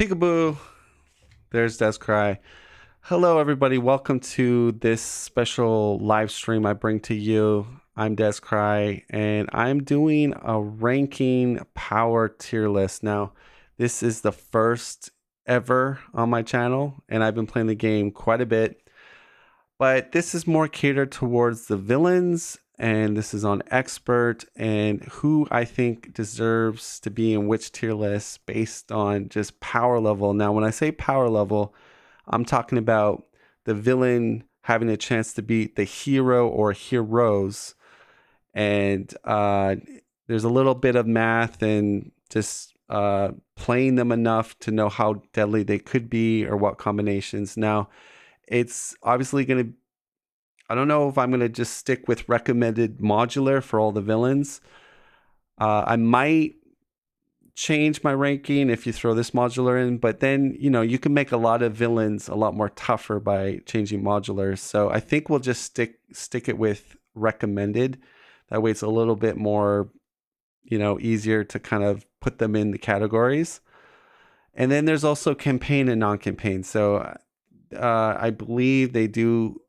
Peekaboo. There's Descry. Hello, everybody. Welcome to this special live stream I bring to you. I'm Descry, and I'm doing a ranking power tier list. Now, this is the first ever on my channel, and I've been playing the game quite a bit. But this is more catered towards the villains, and this is on expert and who I think deserves to be in which tier list based on just power level. Now, when I say power level, I'm talking about the villain having a chance to beat the hero or heroes. And there's a little bit of math and just playing them enough to know how deadly they could be or what combinations. Now, it's obviously going to, I don't know if I'm going to just stick with recommended modular for all the villains. I might change my ranking if you throw this modular in, but then, you know, you can make a lot of villains a lot more tougher by changing modulars. So I think we'll just stick it with recommended. That way it's a little bit more, you know, easier to kind of put them in the categories. And then there's also campaign and non-campaign. So I believe they do,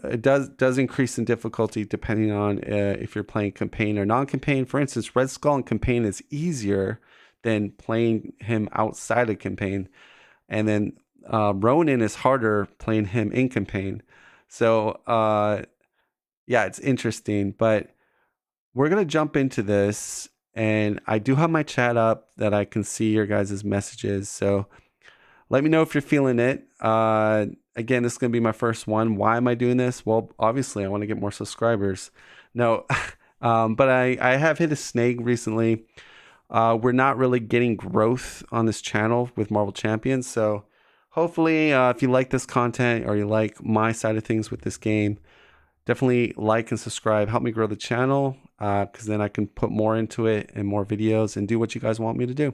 it does increase in difficulty depending on if you're playing campaign or non-campaign. For instance, Red Skull in campaign is easier than playing him outside of campaign. And then Ronan is harder playing him in campaign. So yeah, it's interesting. But we're going to jump into this. And I do have my chat up that I can see your guys' messages. So let me know if you're feeling it. Again, this is going to be my first one. Why am I doing this? Well, obviously, I want to get more subscribers. No, but I have hit a snag recently. We're not really getting growth on this channel with Marvel Champions. So hopefully, if you like this content or you like my side of things with this game, definitely like and subscribe. Help me grow the channel because then I can put more into it and more videos and do what you guys want me to do.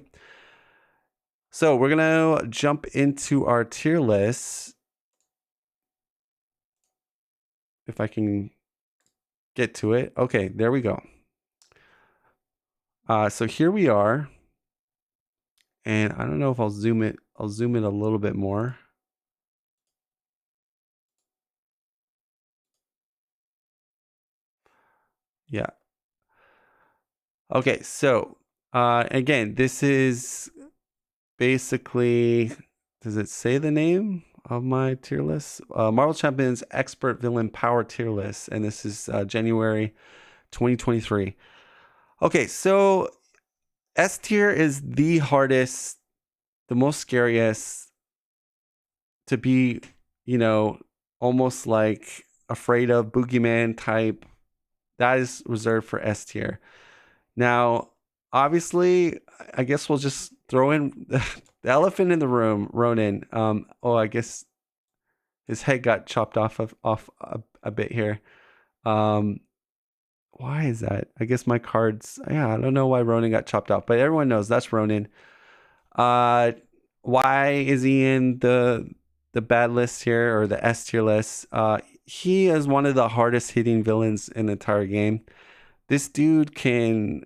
So we're going to jump into our tier list. If I can get to it. Okay, there we go. So here we are. And I don't know if I'll zoom it. I'll zoom in a little bit more. Yeah. Okay, so again, this is basically, does it say the name of my tier list? Marvel Champions Expert Villain Power Tier List, and this is January 2023. Okay, so S tier is the hardest, the most scariest to be, you know, almost like afraid of boogeyman type. That is reserved for S tier. Now, obviously, I guess we'll just throw in the elephant in the room, Ronan. Oh, I guess his head got chopped off a bit here. Why is that? I guess my cards, yeah, I don't know why Ronan got chopped off, but everyone knows that's Ronan. Why is he in the bad list here or the S tier list? He is one of the hardest hitting villains in the entire game. This dude can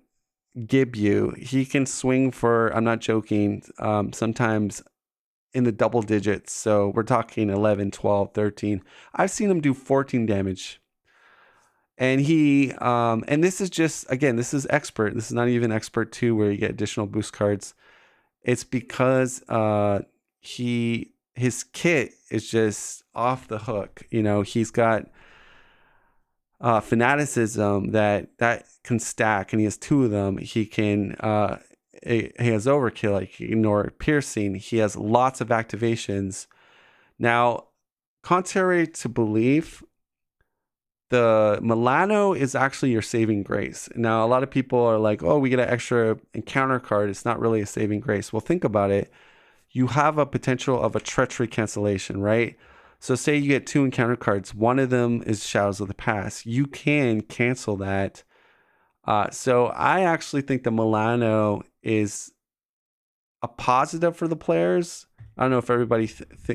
gib you. He can swing for, I'm not joking, sometimes in the double digits. So we're talking 11, 12, 13. I've seen him do 14 damage. And he, and this is just, again, this is expert. This is not even expert 2 where you get additional boost cards. It's because his kit is just off the hook. You know, he's got fanaticism that can stack, and he has 2 of them. He can he has overkill, like he can ignore piercing. He has lots of activations. Now, contrary to belief, the Milano is actually your saving grace. Now, a lot of people are like, oh, we get an extra encounter card. It's not really a saving grace. Well, think about it. You have a potential of a treachery cancellation, right? So say you get 2 encounter cards. One of them is Shadows of the Past. You can cancel that. So I actually think the Milano is a positive for the players. I don't know if everybody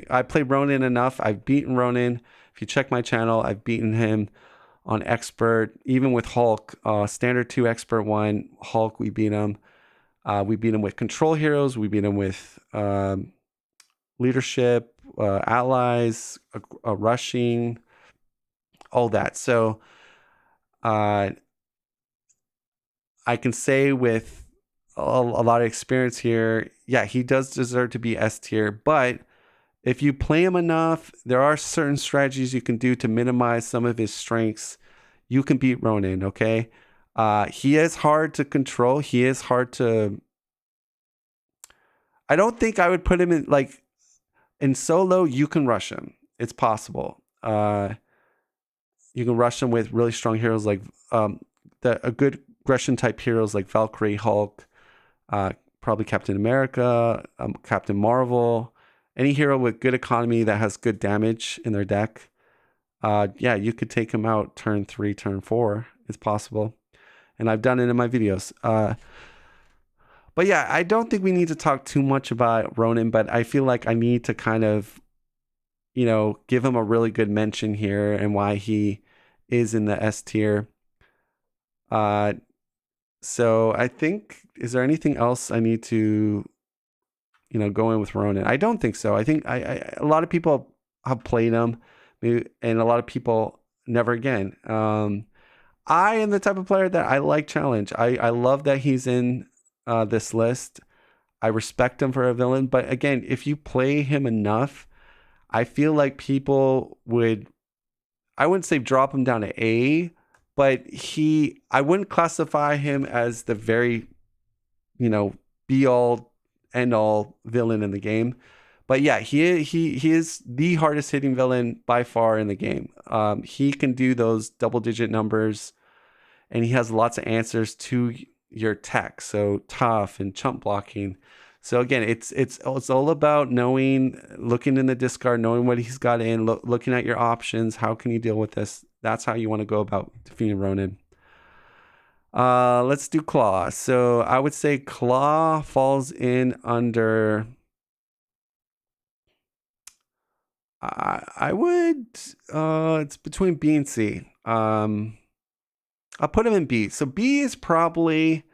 I played Ronan enough. I've beaten Ronan. If you check my channel, I've beaten him on expert, even with Hulk. Standard 2, expert 1, Hulk, we beat him. We beat him with control heroes. We beat him with leadership, allies, rushing, all that. So I can say with a lot of experience here, yeah, he does deserve to be S tier. But if you play him enough, there are certain strategies you can do to minimize some of his strengths. You can beat Ronan, okay? He is hard to control. He is hard to... I don't think I would put him in, like, in solo, you can rush him. It's possible. You can rush him with really strong heroes like a good aggression type heroes like Valkyrie, Hulk, probably Captain America, Captain Marvel, any hero with good economy that has good damage in their deck. Yeah, you could take him out turn 3, turn 4. It's possible. And I've done it in my videos. But yeah, I don't think we need to talk too much about Ronan, but I feel like I need to kind of, give him a really good mention here and why he is in the S tier. So I think, is there anything else I need to, go in with Ronan? I don't think so. I think a lot of people have played him, and a lot of people never again. I am the type of player that I like challenge. I love that he's in this list. I respect him for a villain, but again, if you play him enough, I feel like people would, I wouldn't say drop him down to A, but I wouldn't classify him as the very, be all end all villain in the game. But yeah, he is the hardest hitting villain by far in the game. He can do those double digit numbers, and he has lots of answers to your tech. So tough and chump blocking. So again, it's all about knowing, looking in the discard, knowing what he's got in, looking at your options. How can you deal with this? That's how you want to go about defeating Ronan. Let's do Klaw. So I would say Klaw falls in under... I would... it's between B and C. I'll put him in B. So B is probably...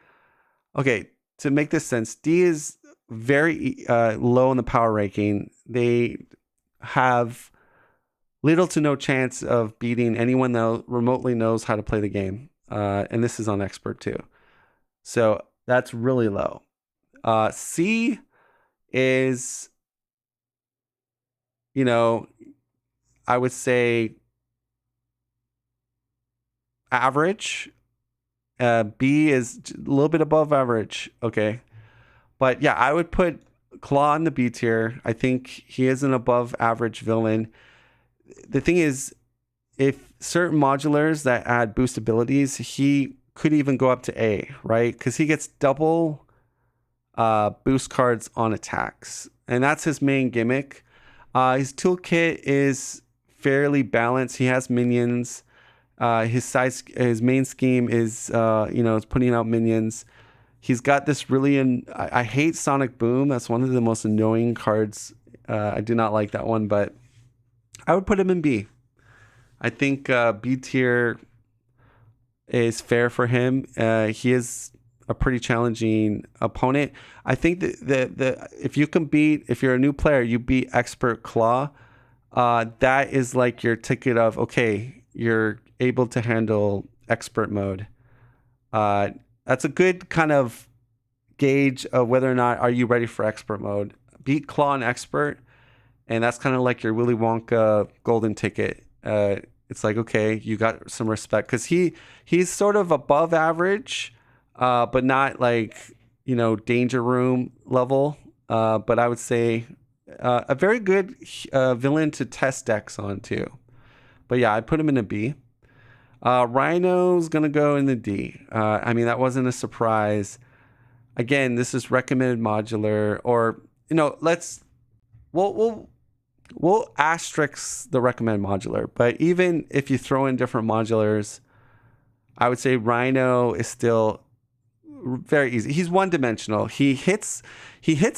Okay, to make this sense, D is very low in the power ranking. They have little to no chance of beating anyone that remotely knows how to play the game. And this is on expert too. So that's really low. C is, I would say average. B is a little bit above average. Okay. But yeah, I would put Klaw in the B tier. I think he is an above average villain. The thing is, if certain modulars that add boost abilities, he could even go up to A, right? Because he gets double boost cards on attacks. And that's his main gimmick. His toolkit is fairly balanced. He has minions. His main scheme is, is putting out minions. He's got this really, I hate Sonic Boom. That's one of the most annoying cards. I do not like that one, but I would put him in B. I think B tier is fair for him. He is a pretty challenging opponent. I think that if you can if you're a new player, you beat Expert Klaw. That is like your ticket of, okay, you're able to handle expert mode. That's a good kind of gauge of whether or not are you ready for expert mode. Beat Klaw and expert, and that's kind of like your Willy Wonka golden ticket. It's like, okay, you got some respect, because he's sort of above average, but not like, danger room level. But I would say a very good villain to test decks on too. But yeah, I put him in a B. Rhino's gonna go in the D. I mean, that wasn't a surprise. Again, this is recommended modular, or we'll asterisk the recommended modular. But even if you throw in different modulars, I would say Rhino is still very easy. He's one-dimensional. He hits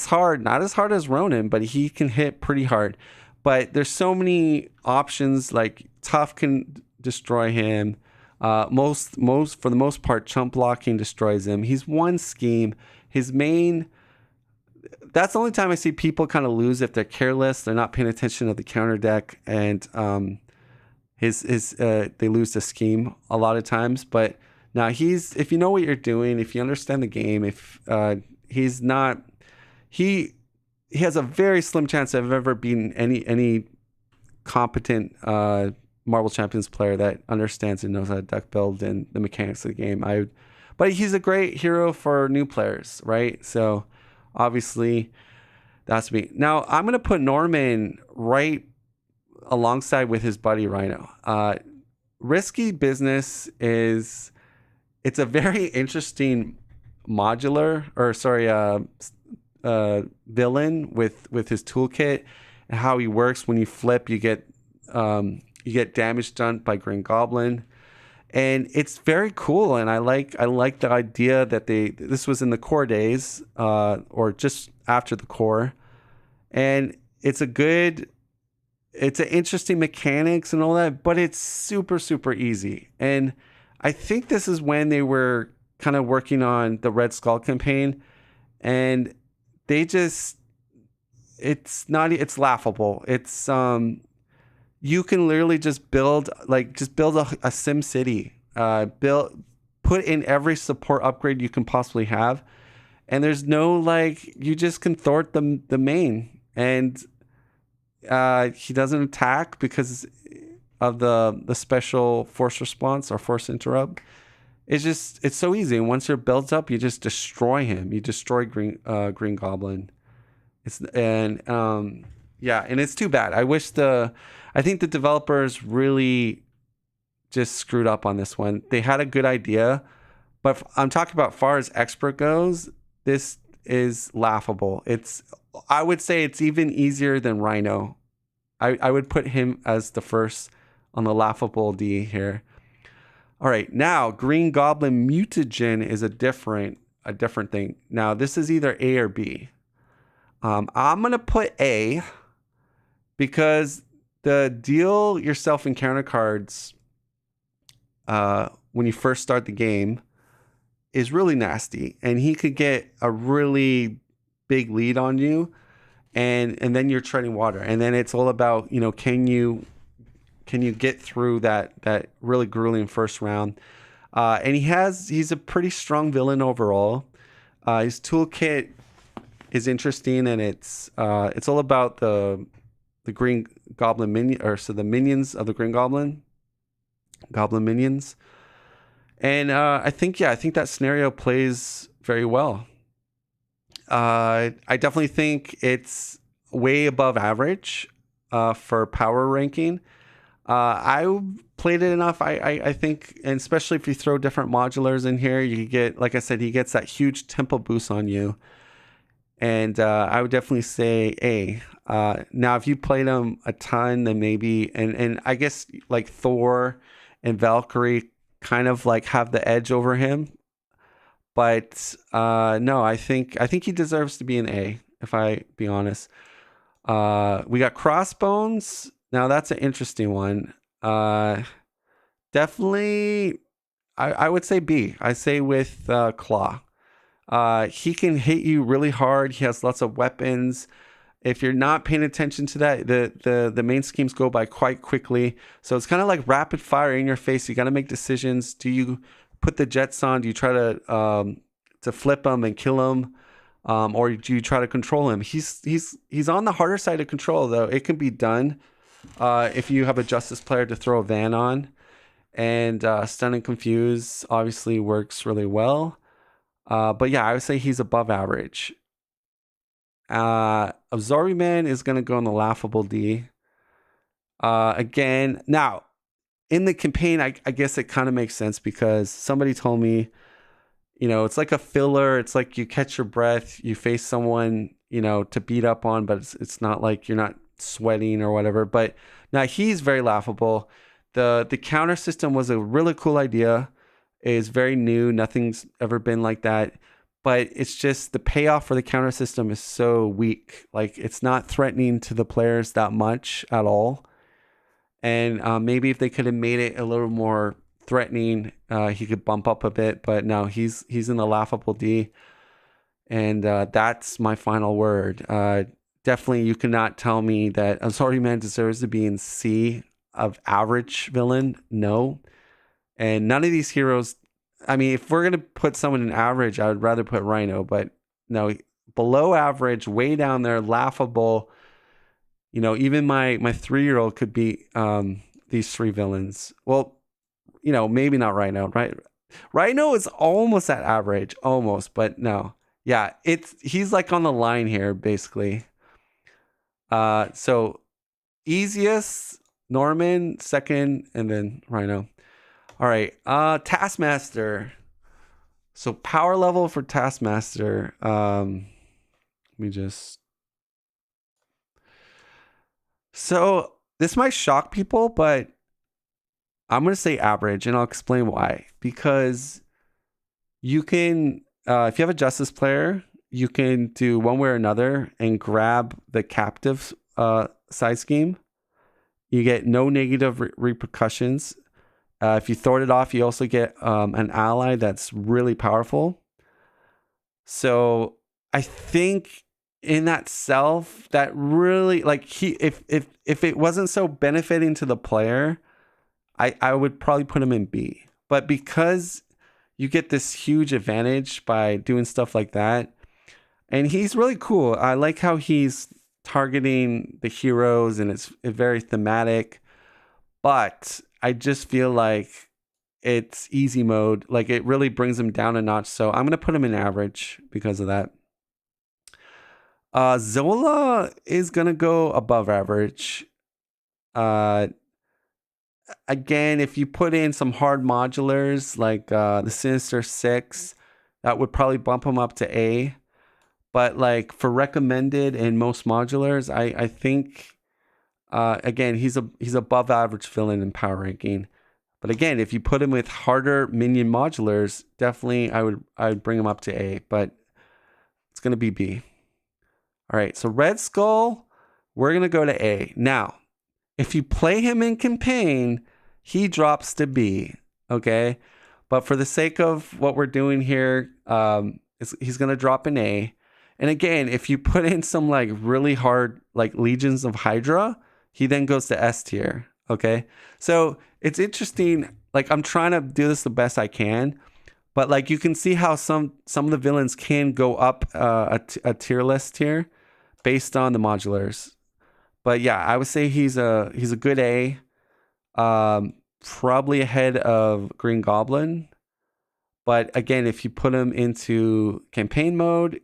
hard, not as hard as Ronan, but he can hit pretty hard. But there's so many options. Like tough can destroy him. For the most part, chump blocking destroys him. He's one scheme. His main, that's the only time I see people kind of lose if they're careless. They're not paying attention to the counter deck, and they lose the scheme a lot of times. But now if you know what you're doing, if you understand the game, if he's not, he has a very slim chance of ever being any competent Marvel Champions player that understands and knows how to deck build and the mechanics of the game. But he's a great hero for new players, right? So obviously that's me. Now I'm gonna put Norman right alongside with his buddy Rhino. Risky Business it's a very interesting villain with his toolkit and how he works. When you flip, you get damage done by Green Goblin, and it's very cool. And I like the idea that this was in the core days, or just after the core, and it's an interesting mechanics and all that, but it's super, super easy. And I think this is when they were kind of working on the Red Skull campaign, and it's laughable. It's you can literally just build a Sim City, put in every support upgrade you can possibly have, and there's no you just can thwart the main, and he doesn't attack because of the special force response or force interrupt. It's so easy, and once you're built up, you just destroy him. You destroy Green Goblin. And it's too bad. I think the developers really just screwed up on this one. They had a good idea, but I'm talking about far as expert goes, this is laughable. I would say it's even easier than Rhino. I would put him as the first on the laughable D here. All right, now Green Goblin Mutagen is a different thing. Now this is either A or B. I'm gonna put A because the deal yourself encounter cards when you first start the game is really nasty, and he could get a really big lead on you, and then you're treading water, and then it's all about, can you get through that really grueling first round. And he's a pretty strong villain overall. His toolkit is interesting, and it's all about the Green Goblin the minions of the Green Goblin minions. And I think that scenario plays very well. I definitely think it's way above average for power ranking. I played it enough. I think, and especially if you throw different modulars in here, you get, like I said, he gets that huge tempo boost on you. And I would definitely say A. Now, if you played him a ton, then maybe, and I guess like Thor and Valkyrie kind of have the edge over him. But no, I think he deserves to be an A, if I be honest. We got Crossbones. Now that's an interesting one. Definitely, I would say B. I say with Claw. He can hit you really hard. He has lots of weapons. If you're not paying attention to that, the main schemes go by quite quickly. So it's kind of like rapid fire in your face. You got to make decisions. Do you put the jets on? Do you try to flip him and kill him? Or do you try to control him? He's on the harder side of control, though. It can be done if you have a Justice player to throw a van on. And Stun and Confuse obviously works really well. But yeah, I would say he's above average. Absorbing Man is going to go in the laughable D. Again, now, in the campaign, I guess it kind of makes sense because somebody told me, it's like a filler. It's like you catch your breath, you face someone, to beat up on, but it's not like you're not sweating or whatever. But now he's very laughable. The counter system was a really cool idea. It's very new. Nothing's ever been like that. But it's just the payoff for the counter system is so weak. Like, it's not threatening to the players that much at all. And maybe if they could have made it a little more threatening, he could bump up a bit. But no, he's in the laughable D. And that's my final word. Definitely, you cannot tell me that A Sorry Man deserves to be in C of average villain. No. And none of these heroes, I mean, if we're going to put someone in average, I would rather put Rhino, but no, below average, way down there, laughable. You know, even my 3-year-old could be these 3 villains. Well, you know, maybe not Rhino, right? Rhino is almost at average, almost, but no. Yeah, he's like on the line here, basically. So easiest, Norman, second, and then Rhino. All right, Taskmaster. So power level for Taskmaster. Let me just. So this might shock people, but I'm gonna say average, and I'll explain why. Because you can, if you have a Justice player, you can do one way or another and grab the captive side scheme. You get no negative repercussions. If you throw it off, you also get an ally that's really powerful. So I think in that self, that really like if it wasn't so benefiting to the player, I would probably put him in B. But because you get this huge advantage by doing stuff like that, and he's really cool. I like how he's targeting the heroes, and it's very thematic. But I just feel like it's easy mode. Like it really brings him down a notch. So I'm going to put him in average because of that. Zola is going to go above average. Again, if you put in some hard modulars like the Sinister Six, that would probably bump him up to A. But like for recommended and most modulars, I think again he's above average villain in power ranking. But again, if you put him with harder minion modulars, definitely I would bring him up to A. But it's gonna be B. All right, so Red Skull, we're gonna go to A. Now, if you play him in campaign, he drops to B. Okay, but for the sake of what we're doing here, he's gonna drop an A. And again, if you put in some like really hard like Legions of Hydra, he then goes to S tier. Okay, so it's interesting. Like I'm trying to do this the best I can, but like you can see how some of the villains can go up a tier list here based on the modulars. But yeah, I would say he's a good A, probably ahead of Green Goblin. But again, if you put him into campaign mode,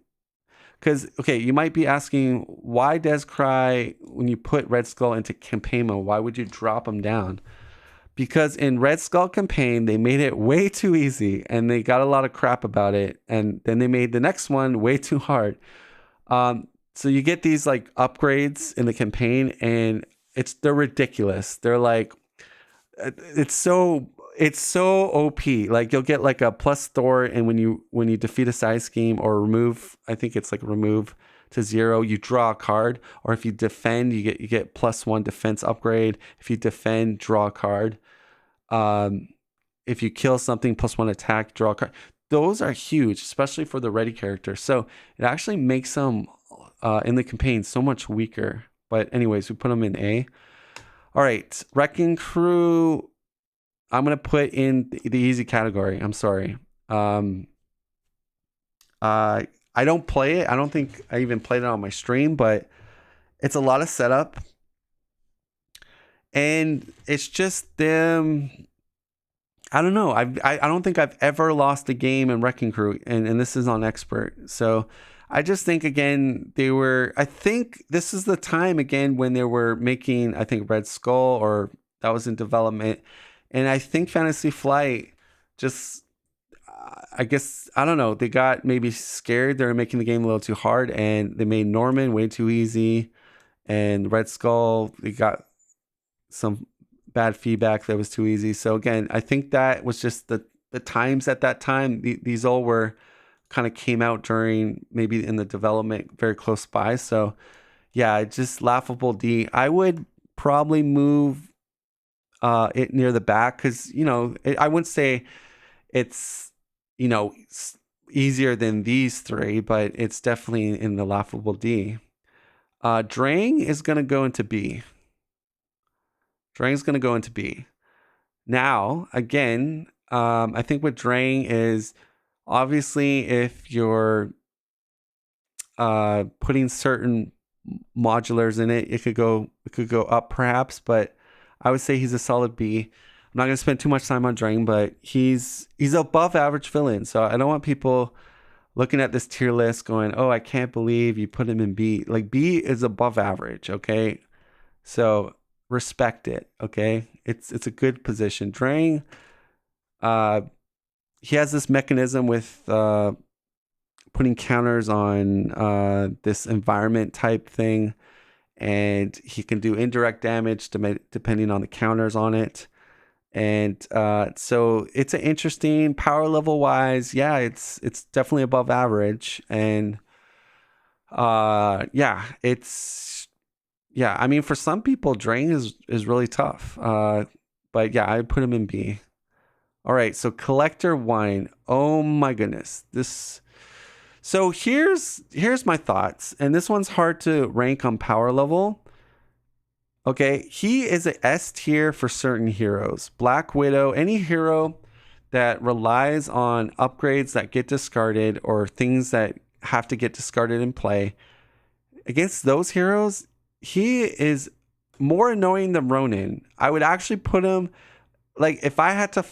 because okay, you might be asking why Descry when you put Red Skull into campaign mode, why would you drop him down? Because in Red Skull campaign, they made it way too easy and they got a lot of crap about it, and then they made the next one way too hard. So you get these like upgrades in the campaign, and they're ridiculous. They're like it's so OP. Like you'll get like a plus Thor, and when you defeat a side scheme or remove, I think it's like remove to 0, you draw a card. Or if you defend, you get +1 defense upgrade. If you defend, draw a card. If you kill something, +1 attack, draw a card. Those are huge, especially for the ready character. So it actually makes them in the campaign so much weaker. But anyways, we put them in A. All right, Wrecking Crew, I'm going to put in the easy category. I'm sorry. I don't play it. I don't think I even played it on my stream, but it's a lot of setup. And it's just them. I don't know. I don't think I've ever lost a game in Wrecking Crew, and this is on expert. So I just think, again, I think this is the time, again, when they were making, I think, Red Skull, or that was in development. And I think Fantasy Flight just, I guess, I don't know, they got maybe scared. They were making the game a little too hard, and they made Norman way too easy. And Red Skull, they got some bad feedback that was too easy. So again, I think that was just the times at that time. These all were kind of came out during maybe in the development very close by. So yeah, just laughable D. I would probably move it near the back because, I wouldn't say it's, easier than these three, but it's definitely in the laughable D. Drang is going to go into B. Drang's going to go into B. Now, again, I think what Drang is, obviously, if you're putting certain modulars in it, it could go up perhaps, but I would say he's a solid B. I'm not going to spend too much time on Drang, but he's above average villain. So I don't want people looking at this tier list going, "Oh, I can't believe you put him in B." Like, B is above average, okay? So respect it, okay? It's a good position. Drang, he has this mechanism with putting counters on this environment type thing, and he can do indirect damage depending on the counters on it. And so it's an interesting power level wise. Yeah, it's definitely above average. And yeah, I mean, for some people, Drang is really tough. But yeah, I'd put him in B. All right, so Collector Wine. Oh my goodness. So here's my thoughts. And this one's hard to rank on power level. Okay, he is an S tier for certain heroes. Black Widow, any hero that relies on upgrades that get discarded or things that have to get discarded in play. Against those heroes, he is more annoying than Ronan. I would actually put him, like, if I had to,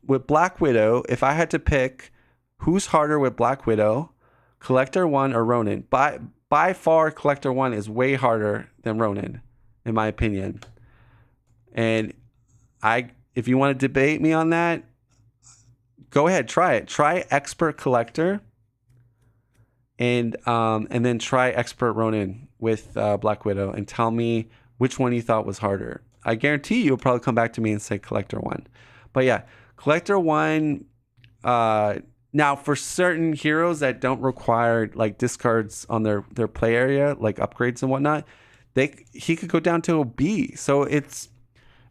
with Black Widow, if I had to pick who's harder with Black Widow, Collector 1 or Ronan. By far, Collector 1 is way harder than Ronan, in my opinion. And if you want to debate me on that, go ahead, try it. Try Expert Collector, and then try Expert Ronan with Black Widow, and tell me which one you thought was harder. I guarantee you'll probably come back to me and say Collector 1. But yeah, Collector 1. Now, for certain heroes that don't require like discards on their play area, like upgrades and whatnot, he could go down to a B. So it's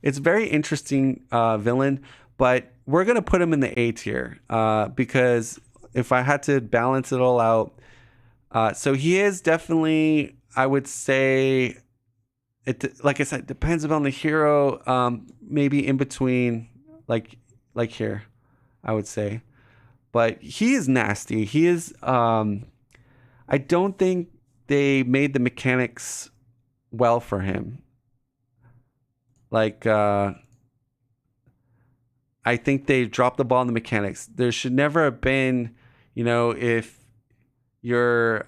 very interesting villain, but we're gonna put him in the A tier because if I had to balance it all out, so he is definitely, I would say, it, like I said, depends upon the hero. Maybe in between, like here, I would say. But he is nasty. He is. I don't think they made the mechanics well for him. Like, I think they dropped the ball in the mechanics. There should never have been, if your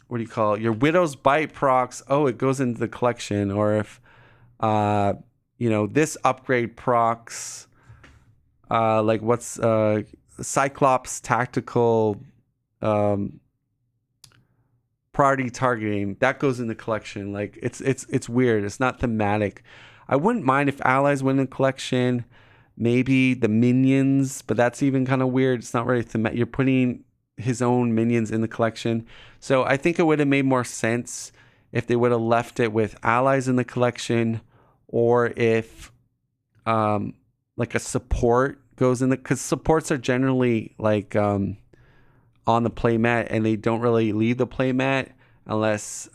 what do you call it? Your Widow's Bite procs, it goes into the collection, or if this upgrade procs. Like what's Cyclops tactical priority targeting, that goes in the collection. Like it's weird. It's not thematic. I wouldn't mind if allies went in the collection, maybe the minions, but that's even kind of weird. It's not really thematic. You're putting his own minions in the collection. So I think it would have made more sense if they would have left it with allies in the collection, or if like a support goes in because supports are generally like on the playmat, and they don't really leave the playmat unless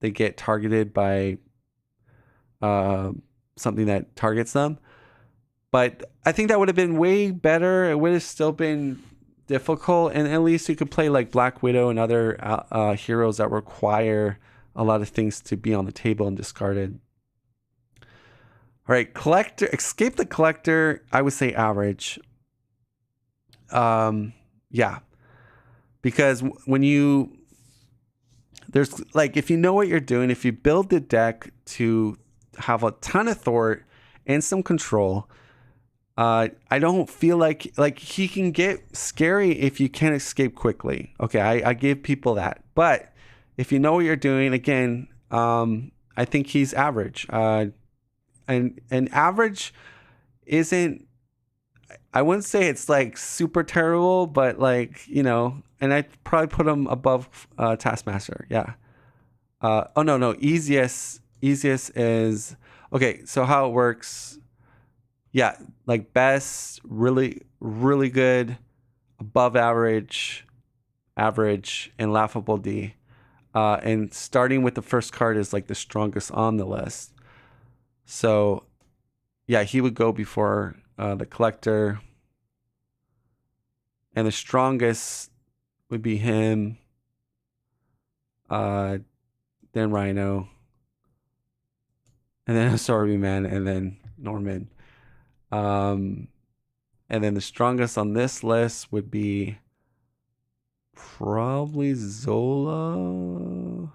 they get targeted by something that targets them. But I think that would have been way better. It would have still been difficult, and at least you could play like Black Widow and other heroes that require a lot of things to be on the table and discarded. All right, Collector, Escape the Collector, I would say average. Yeah. Because there's like, if you know what you're doing, if you build the deck to have a ton of thwart and some control, I don't feel like he can get scary if you can't escape quickly. Okay, I give people that. But if you know what you're doing, again, I think he's average. And average isn't, I wouldn't say it's like super terrible, but like, and I'd probably put him above Taskmaster. Yeah. No. Easiest is, okay, so how it works. Yeah, like best, really, really good, above average, average, and laughable D. And starting with the first card is like the strongest on the list. So, yeah, he would go before the collector. And the strongest would be him, then Rhino, and then Sorry Man, and then Norman. And then the strongest on this list would be probably Zola.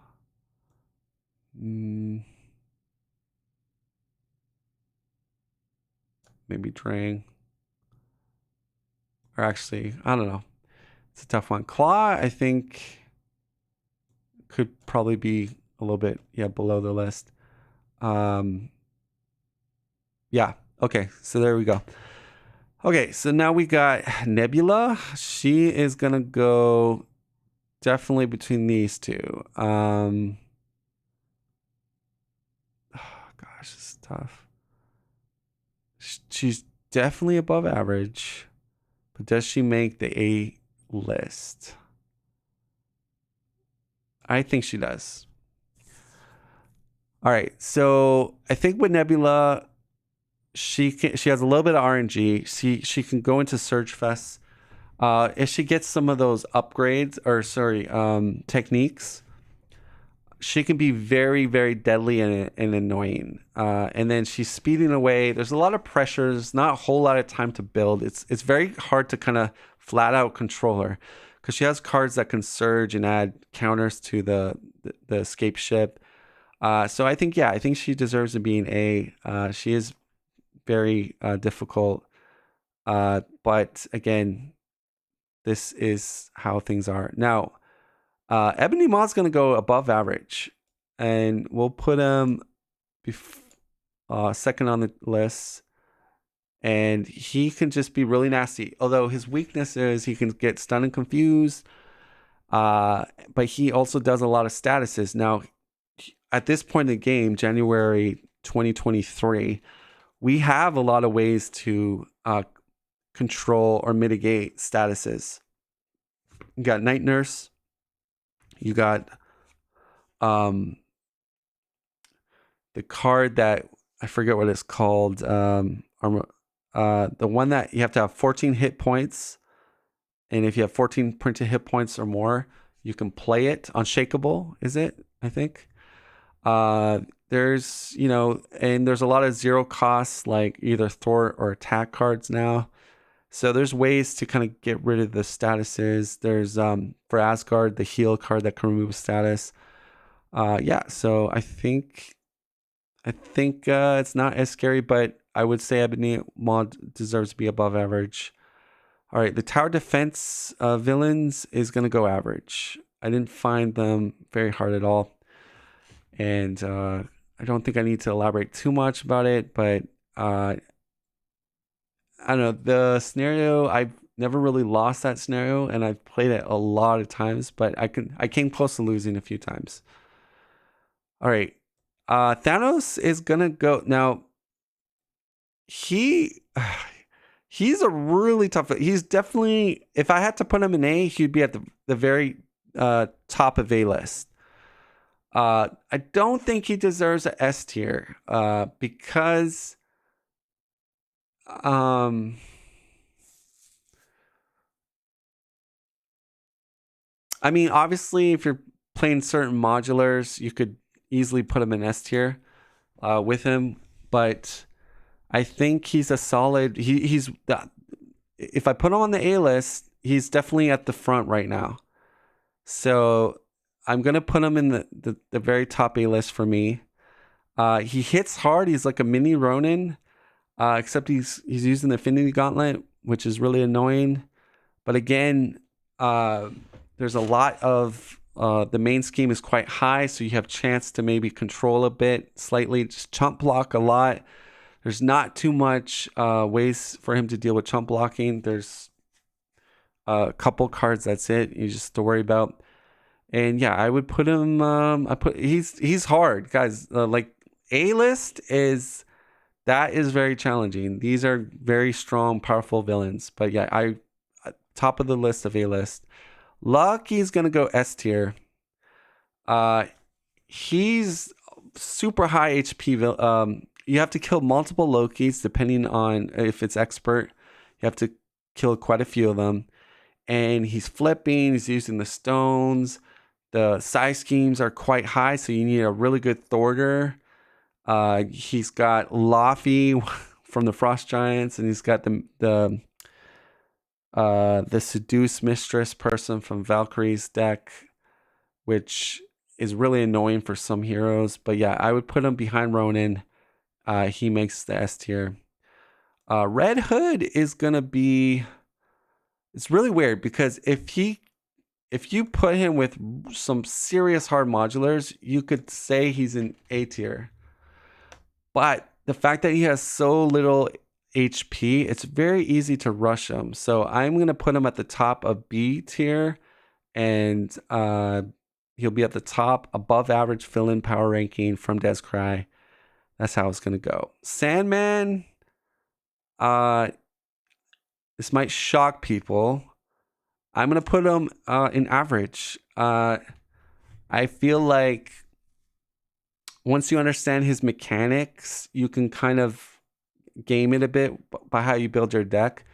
Maybe Drang. Or actually, I don't know. It's a tough one. Klaw, I think, could probably be a little bit, below the list. Yeah. Okay. So there we go. Okay. So now we got Nebula. She is going to go definitely between these two. Oh, gosh, this is tough. She's definitely above average. But does she make the A list? I think she does. All right. So I think with Nebula, she has a little bit of RNG. She can go into Surge Fest. If she gets some of those upgrades, techniques, she can be very, very deadly and annoying. And then she's speeding away. There's a lot of pressures, not a whole lot of time to build. It's very hard to kind of flat out control her because she has cards that can surge and add counters to the escape ship. So I think she deserves to be an A. She is very difficult. But again, this is how things are. Now, Ebony Maw's going to go above average, and we'll put him second on the list. And he can just be really nasty. Although his weakness is he can get stunned and confused. But he also does a lot of statuses. Now, at this point in the game, January 2023, we have a lot of ways to control or mitigate statuses. You got Night Nurse. You got the card that I forget what it's called. The one that you have to have 14 hit points, and if you have 14 printed hit points or more, you can play it. Unshakable, is it? I think. There's and there's a lot of zero costs like either thwart or attack cards now. So there's ways to kind of get rid of the statuses. There's for Asgard, the heal card that can remove a status. So I think it's not as scary, but I would say Ebony Maw deserves to be above average. All right, the tower defense villains is going to go average. I didn't find them very hard at all. And I don't think I need to elaborate too much about it, but I don't know. The scenario, I've never really lost that scenario, and I've played it a lot of times, but I came close to losing a few times. All right. Thanos is going to go. Now, he's a really tough. He's definitely, if I had to put him in A, he'd be at the very top of A list. I don't think he deserves an S tier because I mean, obviously, if you're playing certain modulars, you could easily put him in S tier with him, but I think he's a solid. He's if I put him on the A list, he's definitely at the front right now. So I'm gonna put him in the very top A list for me. He hits hard. He's like a mini Ronan, except he's using the Infinity Gauntlet, which is really annoying. But again, there's a lot of the main scheme is quite high, so you have chance to maybe control a bit, slightly, just chump block a lot. There's not too much ways for him to deal with chump blocking. There's a couple cards, that's it. You just have to worry about. And yeah, I would put him. He's hard, guys. Like A list is very challenging. These are very strong, powerful villains. But yeah, top of the list of A list. Loki's gonna go S tier. He's super high HP. You have to kill multiple Lokis depending on if it's expert. You have to kill quite a few of them. And he's flipping, he's using the stones. The size schemes are quite high, so you need a really good Thorder. He's got Laufey from the Frost Giants, and he's got the Seduce Mistress person from Valkyrie's deck, which is really annoying for some heroes. But yeah, I would put him behind Ronan. He makes the S tier. Red Hood is gonna be... It's really weird because if you put him with some serious hard modulars, you could say he's in A tier. But the fact that he has so little HP, it's very easy to rush him. So I'm going to put him at the top of B tier, and he'll be at the top, above average fill-in power ranking from Descry. That's how it's going to go. Sandman, this might shock people. I'm going to put him in average. I feel like once you understand his mechanics, you can kind of game it a bit by how you build your deck.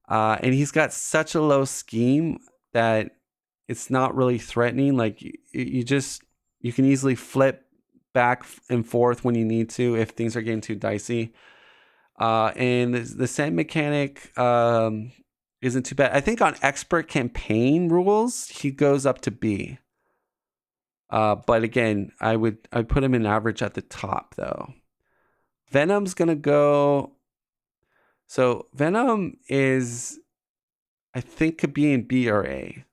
And he's got such a low scheme that it's not really threatening. Like you can easily flip back and forth when you need to if things are getting too dicey. And the sand mechanic isn't too bad. I think on expert campaign rules, he goes up to B. But again, I'd put him in average at the top though. Venom's gonna go. So Venom is, I think, could be in B or A.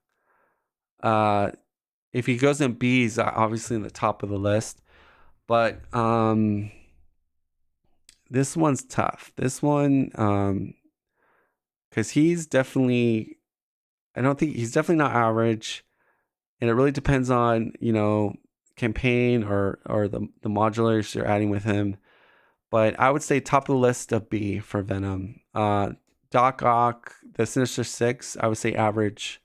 If he goes in B, he's obviously in the top of the list. But this one's tough. This one, because he's definitely, he's definitely not average. And it really depends on, campaign or the modulars you're adding with him. But I would say top of the list of B for Venom. Doc Ock, the Sinister Six, I would say average.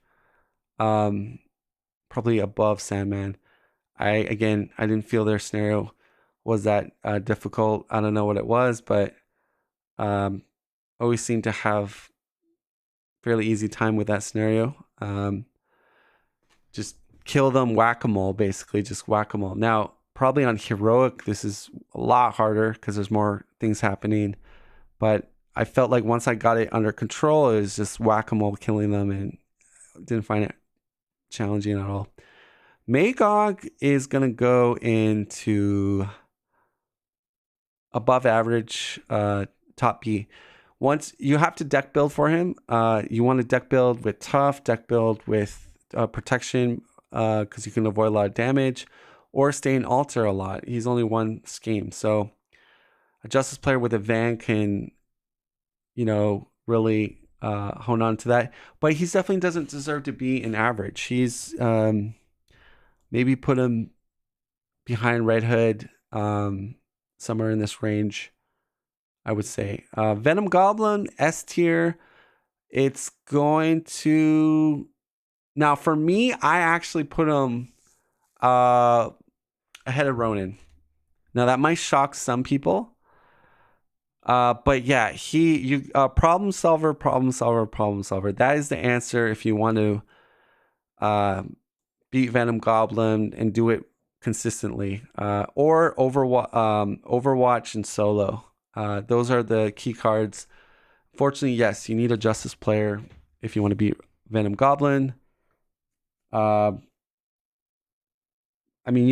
Probably above Sandman. I didn't feel their scenario was that difficult. I don't know what it was, but always seemed to have fairly easy time with that scenario. Just kill them, whack-a-mole, basically, just whack-a-mole. Now, probably on Heroic, this is a lot harder because there's more things happening. But I felt like once I got it under control, it was just whack-a-mole killing them, and didn't find it challenging at all. Magog is going to go into above average, top B. Once you have to deck build for him, you want to deck build with tough, deck build with protection, because you can avoid a lot of damage, or stay in altar a lot. He's only one scheme, so a Justice player with a Van can, really hone on to that. But he definitely doesn't deserve to be an average. He's maybe put him behind Red Hood, somewhere in this range, I would say. Venom Goblin, S tier. It's going to... Now, for me, I actually put him ahead of Ronan. Now, that might shock some people. But yeah, problem solver. That is the answer if you want to beat Venom Goblin and do it consistently. Or Overwatch and Solo. Those are the key cards. Fortunately, yes, you need a Justice player if you want to beat Venom Goblin. You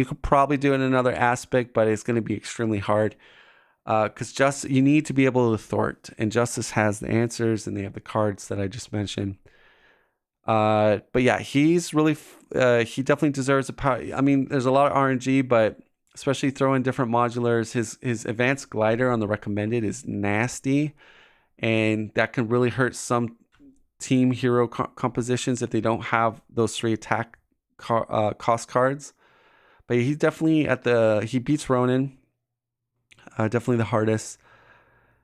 could probably do it in another aspect, but it's going to be extremely hard. Because you need to be able to thwart, and Justice has the answers, and they have the cards that I just mentioned. But yeah, he's really, he definitely deserves a power. There's a lot of RNG, but especially throwing different modulars, his advanced glider on the recommended is nasty, and that can really hurt some team hero compositions if they don't have those 3 attack cost cards. But he's definitely he beats Ronan. Definitely the hardest.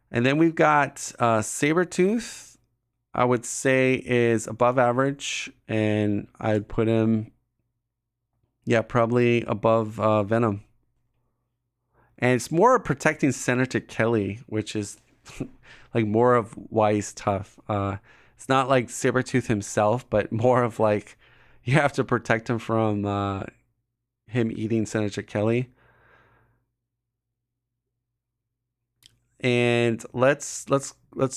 And then we've got Sabretooth. I would say is above average, and I'd put him, yeah, probably above Venom. And it's more protecting Senator Kelly, which is like more of why he's tough. It's not like Sabretooth himself, but more of like you have to protect him from him eating Senator Kelly. And let's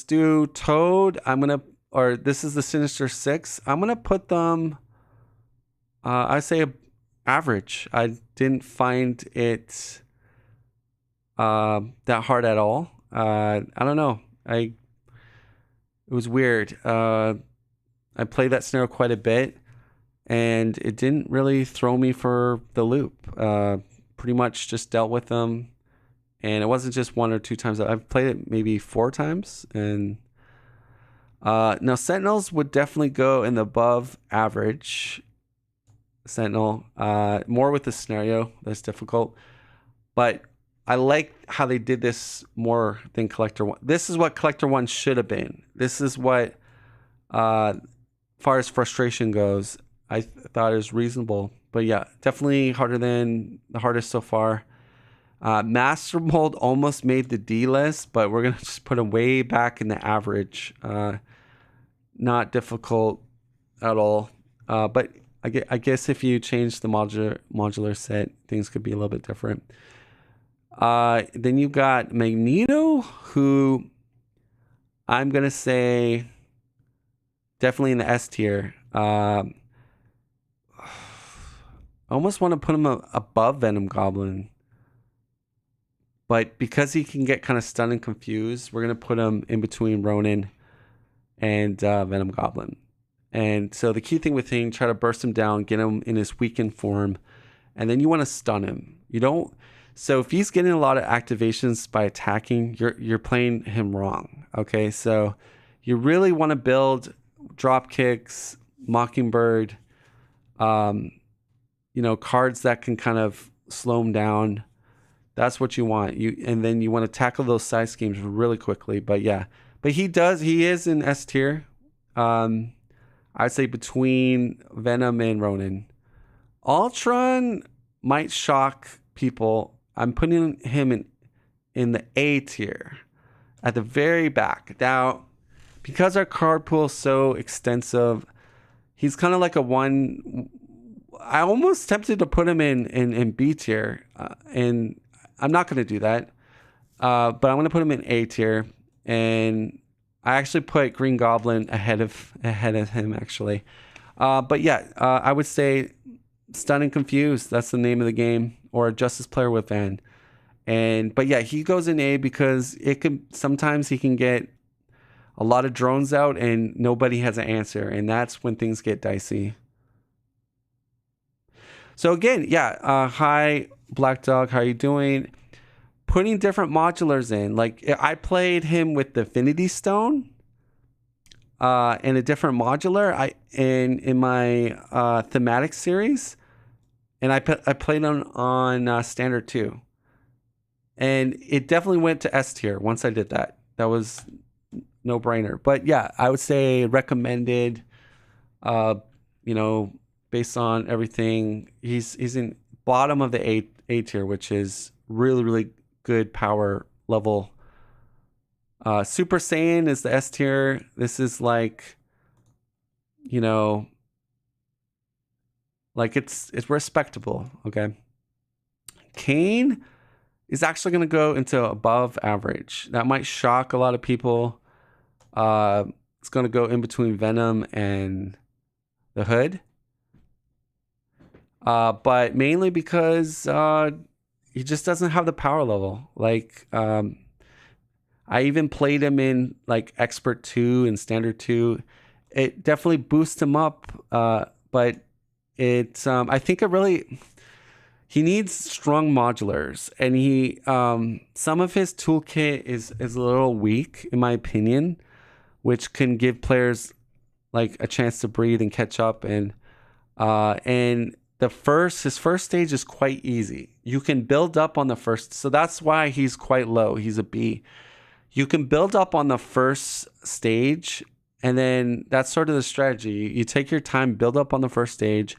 do Toad. This is the Sinister Six. I'm gonna put them. I say average. I didn't find it that hard at all. I don't know. It was weird. I played that scenario quite a bit, and it didn't really throw me for the loop. Pretty much just dealt with them. And it wasn't just 1 or 2 times. I've played it maybe 4 times. And now Sentinels would definitely go in the above average. Sentinel, more with the scenario that's difficult. But I like how they did this more than Collector 1. This is what Collector 1 should have been. This is what, as far as frustration goes, I thought it was reasonable. But yeah, definitely harder than the hardest so far. Master Mold almost made the D list, but we're going to just put him way back in the average. Not difficult at all. But I guess if you change the modular set, things could be a little bit different. Then you got Magneto, who I'm going to say definitely in the S tier. I almost want to put him above Venom Goblin. But because he can get kind of stunned and confused, we're going to put him in between Ronan and Venom Goblin. And so the key thing with him, try to burst him down, get him in his weakened form, and then you want to stun him. You don't. So if he's getting a lot of activations by attacking, you're playing him wrong. Okay, so you really want to build drop kicks, Mockingbird, cards that can kind of slow him down. That's what you want. And then you want to tackle those side schemes really quickly. But yeah, he is in S tier. I'd say between Venom and Ronan. Ultron might shock people. I'm putting him in the A tier at the very back. Now, because our card pool is so extensive, he's kind of like a one. I almost tempted to put him in B tier, and I'm not going to do that, but I'm going to put him in A tier, and I actually put Green Goblin ahead of him actually. But yeah, I would say Stun and Confused. That's the name of the game, or Justice Player with Van. But yeah, he goes in A because sometimes he can get a lot of drones out and nobody has an answer, and that's when things get dicey. So again, yeah, hi Black Dog, how are you doing? Putting different modulars in. Like I played him with the Infinity Stone and a different modular in my thematic series, and I played on standard too, and it definitely went to S tier once I did that. That was no brainer. But yeah, I would say recommended. Based on everything, he's in bottom of the A tier, which is really, really good power level. Super Saiyan is the S tier. This is like it's respectable. Okay. Kane is actually going to go into above average. That might shock a lot of people. It's going to go in between Venom and the Hood. But mainly because he just doesn't have the power level. Like I even played him in like Expert 2 and Standard 2. It definitely boosts him up, but I think he needs strong modulars, and some of his toolkit is a little weak in my opinion, which can give players like a chance to breathe and catch up. And his first stage is quite easy. You can build up on the first, so that's why he's quite low. He's a B. You can build up on the first stage And then that's sort of the strategy. You take your time, build up on the first stage,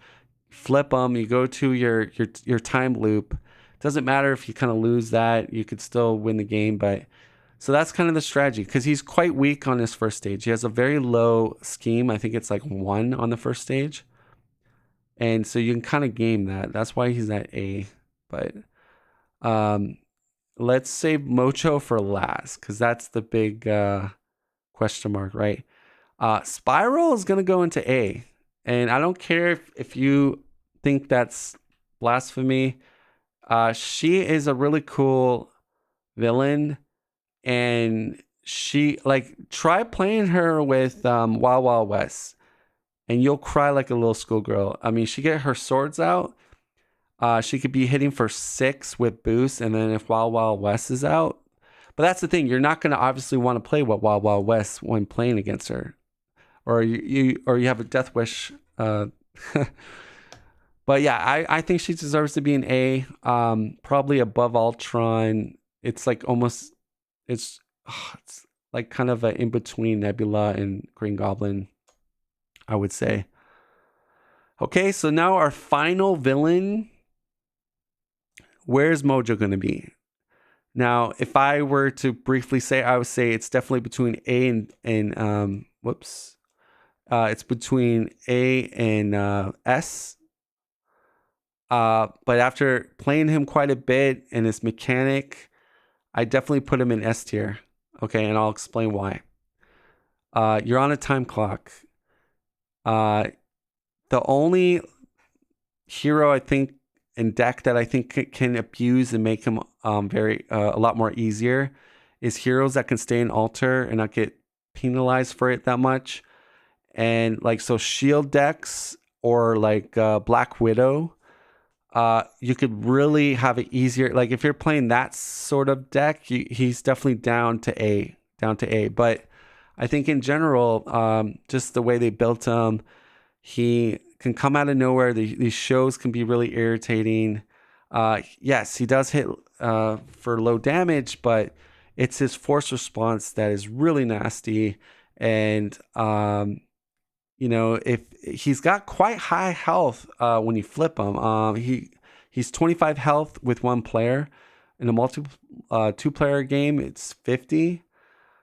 flip them. You go to your time loop. Doesn't matter if you kind of lose that, you could still win the game. But so that's kind of the strategy, because he's quite weak on his first stage. He has a very low scheme. I think it's like 1 on the first stage. And so you can kind of game that. That's why he's at A. But let's save Mojo for last, because that's the big question mark, right? Spiral is going to go into A. And I don't care if you think that's blasphemy. She is a really cool villain. And she, like, try playing her with Wild Wild West, and you'll cry like a little schoolgirl. I mean, she get her swords out. She could be hitting for 6 with boost, and then if Wild Wild West is out. But that's the thing. You're not going to obviously want to play with Wild Wild West when playing against her. Or you have a Death Wish. But yeah, I think she deserves to be an A. Probably above Ultron. It's like almost... It's like kind of an in-between Nebula and Green Goblin, I would say. Okay, so now our final villain. Where's Mojo going to be? Now, if I were to briefly say, I would say it's definitely between A and it's between A and S. But after playing him quite a bit and his mechanic, I definitely put him in S tier. Okay, and I'll explain why. You're on a time clock. The only hero I think in deck that I think can abuse and make him a lot more easier is heroes that can stay in altar and not get penalized for it that much. And like, so shield decks or like Black Widow, you could really have it easier. Like if you're playing that sort of deck, he's definitely down to A. But I think in general, just the way they built him, he can come out of nowhere. These shows can be really irritating. Yes, he does hit for low damage, but it's his force response that is really nasty. And if he's got quite high health when you flip him, he's 25 health with one player. In a two-player game, it's 50.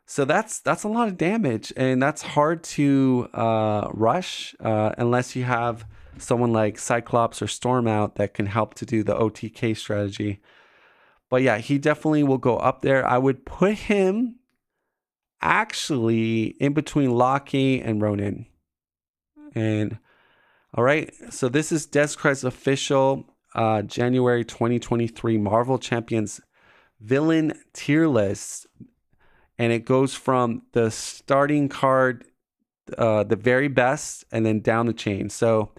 So that's a lot of damage, and that's hard to rush unless you have someone like Cyclops or Storm out that can help to do the OTK strategy. But yeah, he definitely will go up there. I would put him actually in between Loki and Ronan. And all right, so this is Descry's official January 2023 Marvel Champions villain tier list. And it goes from the starting card, the very best, and then down the chain. So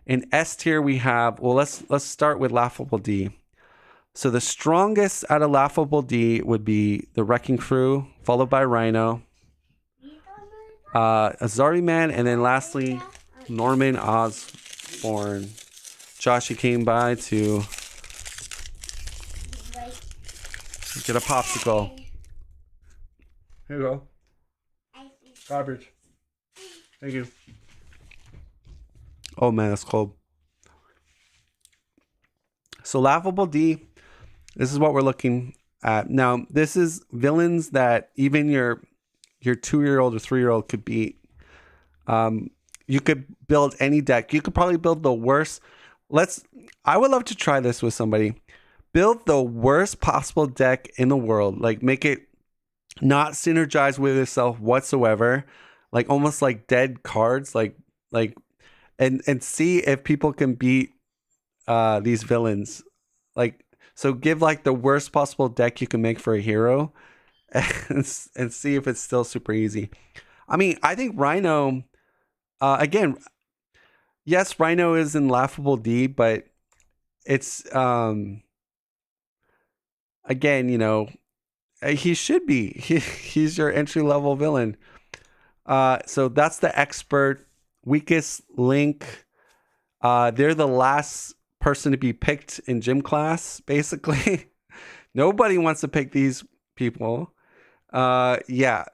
in S tier we have, well, let's start with Laughable D. So the strongest out of Laughable D would be the Wrecking Crew, followed by Rhino, Azari Man, and then lastly Norman Osborn. Josh, you came by to get a popsicle. Here you go. Garbage. Thank you. Oh man, that's cold. So Laughable D, this is what we're looking at. Now, this is villains that even your 2-year-old or 3-year-old could beat. You could build any deck. You could probably build the worst. I would love to try this with somebody. Build the worst possible deck in the world. Like, make it not synergize with itself whatsoever, like almost like dead cards, and see if people can beat these villains. Like, so give like the worst possible deck you can make for a hero, and see if it's still super easy. I mean, I think Rhino, again, yes, Rhino is in Laughable D, but it's again, he should be. He's your entry-level villain. So that's the expert. Weakest link. They're the last person to be picked in gym class, basically. Nobody wants to pick these people. Yeah.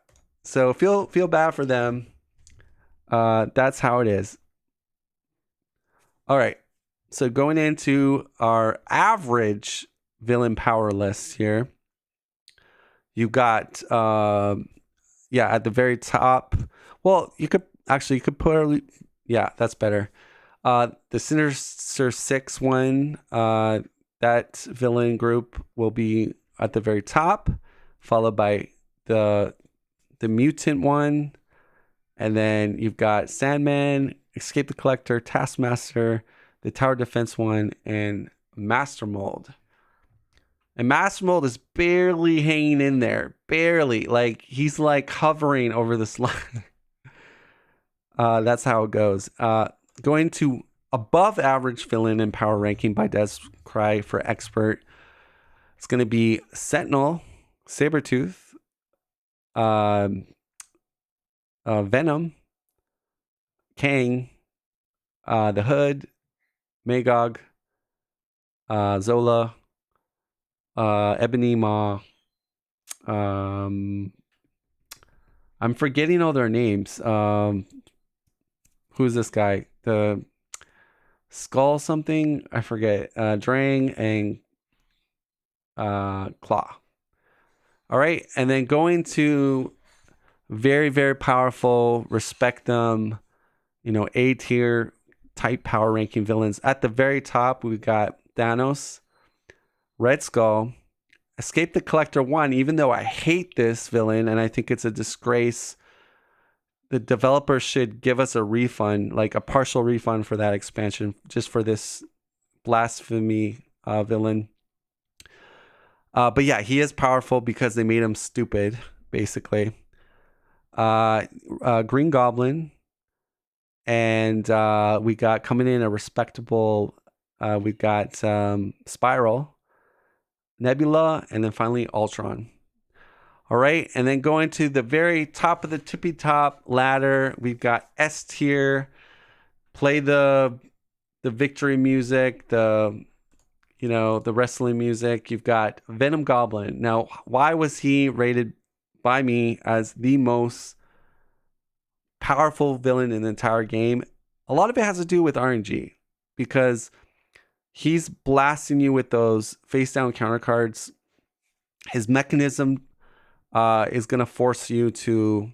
So feel bad for them. That's how it is. All right. So going into our average villain power list here, you got at the very top. Well, you could put that's better. The Sinister Six one, that villain group will be at the very top, followed by the mutant one, and then you've got Sandman, Escape the Collector, Taskmaster, the Tower Defense one, and Master Mold. And Master Mold is barely hanging in there. Barely. Like, he's like hovering over this line. That's how it goes. Going to above average villain and power ranking by Des Cry for expert. It's going to be Sentinel, Sabretooth, Venom, Kang, the Hood, Magog, Zola, Ebony, Ma. I'm forgetting all their names. Who's this guy? The Skull something? I forget. Drang and Claw. All right. And then going to very, very powerful, respect them, A tier type power ranking villains. At the very top, we've got Thanos, Red Skull, Escape the Collector 1, even though I hate this villain and I think it's a disgrace. The developers should give us a refund, like a partial refund for that expansion, just for this blasphemy villain. But yeah, he is powerful because they made him stupid, basically. Green Goblin. And we got coming in a respectable, we've got Spiral, Nebula, and then finally Ultron. All right, and then going to the very top of the tippy top ladder, we've got S tier. Play the victory music, the wrestling music. You've got Venom Goblin. Now, why was he rated by me as the most powerful villain in the entire game? A lot of it has to do with RNG, because he's blasting you with those face down counter cards. His mechanism is going to force you to,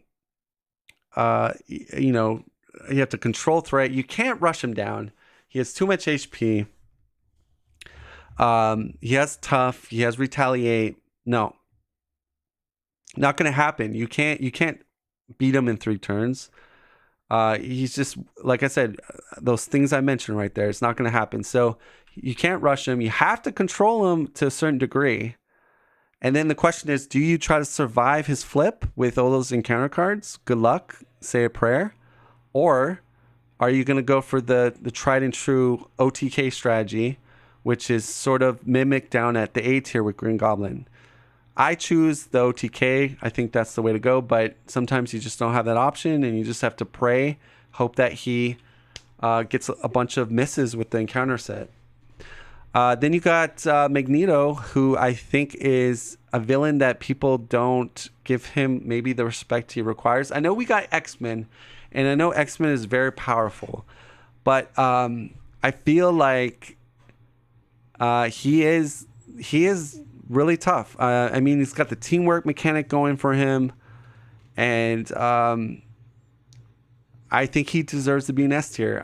you have to control threat. You can't rush him down. He has too much HP. He has tough. He has retaliate. No, not going to happen. You can't beat him in 3 turns. He's just, like I said, those things I mentioned right there. It's not going to happen. So you can't rush him. You have to control him to a certain degree. And then the question is, do you try to survive his flip with all those encounter cards? Good luck. Say a prayer. Or are you going to go for the tried and true OTK strategy, which is sort of mimicked down at the A tier with Green Goblin? I choose the OTK. I think that's the way to go, but sometimes you just don't have that option, and you just have to pray, hope that he gets a bunch of misses with the encounter set. Then you got Magneto, who I think is a villain that people don't give him maybe the respect he requires. I know we got X-Men, and I know X-Men is very powerful, but I feel like he is really tough. I mean, he's got the teamwork mechanic going for him, and I think he deserves to be an S tier.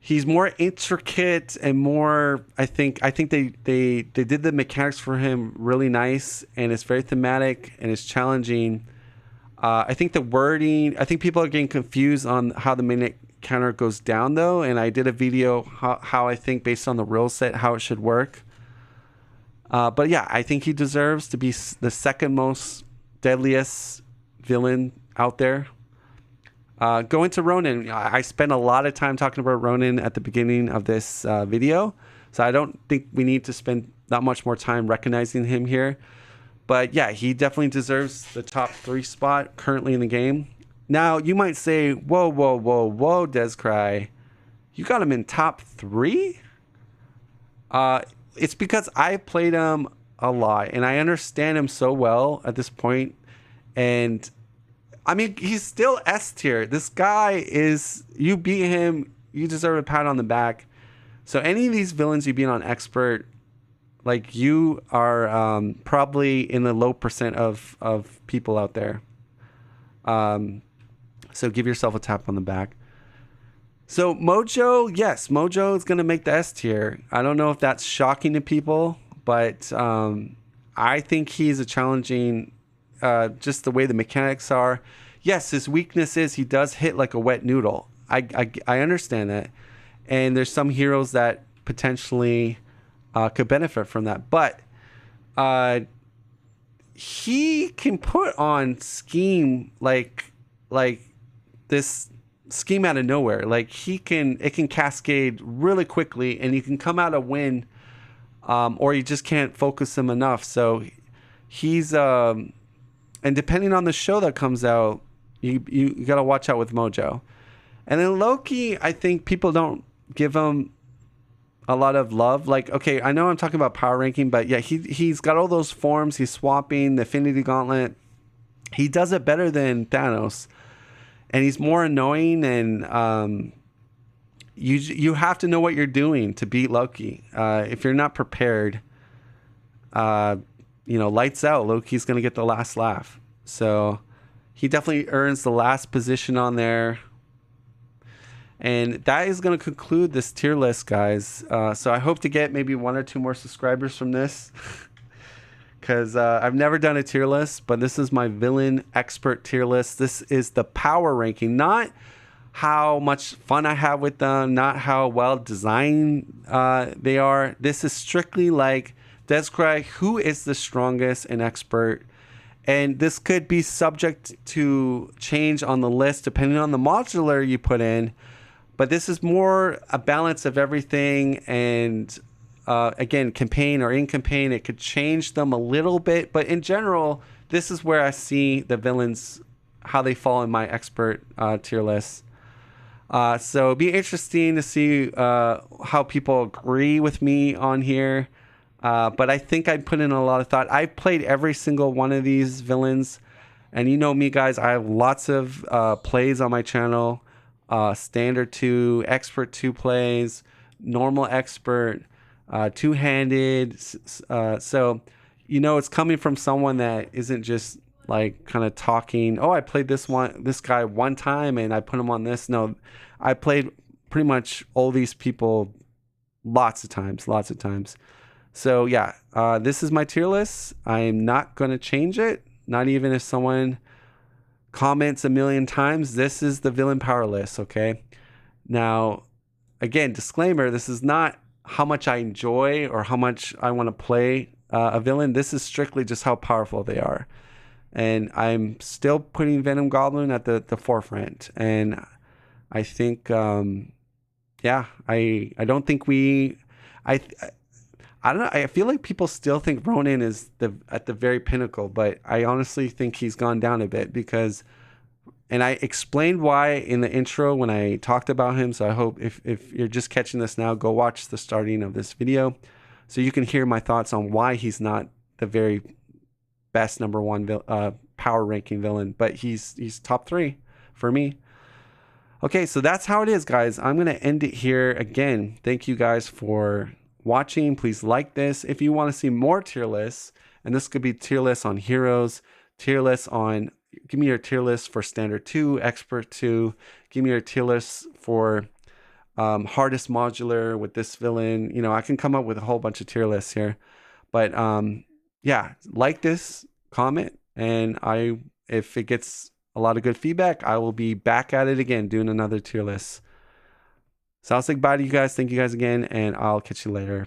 He's more intricate and more. I think they did the mechanics for him really nice, and it's very thematic and it's challenging. I think the wording. I think people are getting confused on how the minute counter goes down though, and I did a video how I think based on the rule set how it should work. But yeah, I think he deserves to be the second most deadliest villain out there. Going to Ronan, I spent a lot of time talking about Ronan at the beginning of this video, so I don't think we need to spend that much more time recognizing him here. But yeah, he definitely deserves the top 3 spot currently in the game. Now, you might say, whoa, Descry, you got him in top 3? It's because I played him a lot, and I understand him so well at this point, and I mean, he's still S tier. This guy is, you beat him, you deserve a pat on the back. So any of these villains you beat on expert, like, you are probably in the low percent of people out there. So give yourself a tap on the back. So Mojo, yes, Mojo is going to make the S tier. I don't know if that's shocking to people, but I think he's a challenging, just the way the mechanics are. Yes, his weakness is he does hit like a wet noodle. I understand that. And there's some heroes that potentially could benefit from that. But he can put on scheme like this scheme out of nowhere. Like, it can cascade really quickly, and you can come out a win, or you just can't focus him enough. So he's and depending on the show that comes out, you got to watch out with Mojo. And then Loki, I think people don't give him a lot of love. Like, okay, I know I'm talking about power ranking, but yeah, he's got all those forms. He's swapping the Infinity Gauntlet. He does it better than Thanos, and he's more annoying. And you have to know what you're doing to beat Loki. If you're not prepared, lights out. Loki's gonna get the last laugh. So he definitely earns the last position on there. And that is going to conclude this tier list, guys. So I hope to get maybe 1 or 2 more subscribers from this. Because I've never done a tier list, but this is my villain expert tier list. This is the power ranking, not how much fun I have with them, not how well designed they are. This is strictly like, Descry, who is the strongest and expert? And this could be subject to change on the list depending on the modular you put in. But this is more a balance of everything. And again, campaign or in campaign, it could change them a little bit. But in general, this is where I see the villains, how they fall in my expert tier list. So it'd be interesting to see how people agree with me on here. But I think I put in a lot of thought. I've played every single one of these villains. And you know me, guys, I have lots of plays on my channel. Standard 2, expert 2 plays, normal expert, two-handed. So, it's coming from someone that isn't just like kind of talking, oh, I played this guy one time and I put him on this. No, I played pretty much all these people lots of times. So yeah, this is my tier list. I am not going to change it. Not even if someone comments a million times. This is the villain power list. Okay. Now, again, disclaimer, this is not how much I enjoy or how much I want to play a villain. This is strictly just how powerful they are. And I'm still putting Venom Goblin at the forefront. And I think, I don't think I don't know. I feel like people still think Ronan is at the very pinnacle, but I honestly think he's gone down a bit and I explained why in the intro when I talked about him. So I hope if you're just catching this now, go watch the starting of this video so you can hear my thoughts on why he's not the very best number 1 power ranking villain, but he's top 3 for me. Okay, so that's how it is, guys. I'm going to end it here. Again, thank you guys for watching. Please like this. If you want to see more tier lists, and this could be tier lists on heroes, tier lists on, give me your tier list for standard 2, expert 2, give me your tier list for hardest modular with this villain. I can come up with a whole bunch of tier lists here, but yeah, like this, comment, and if it gets a lot of good feedback, I will be back at it again doing another tier list. So I'll say goodbye to you guys. Thank you guys again, and I'll catch you later.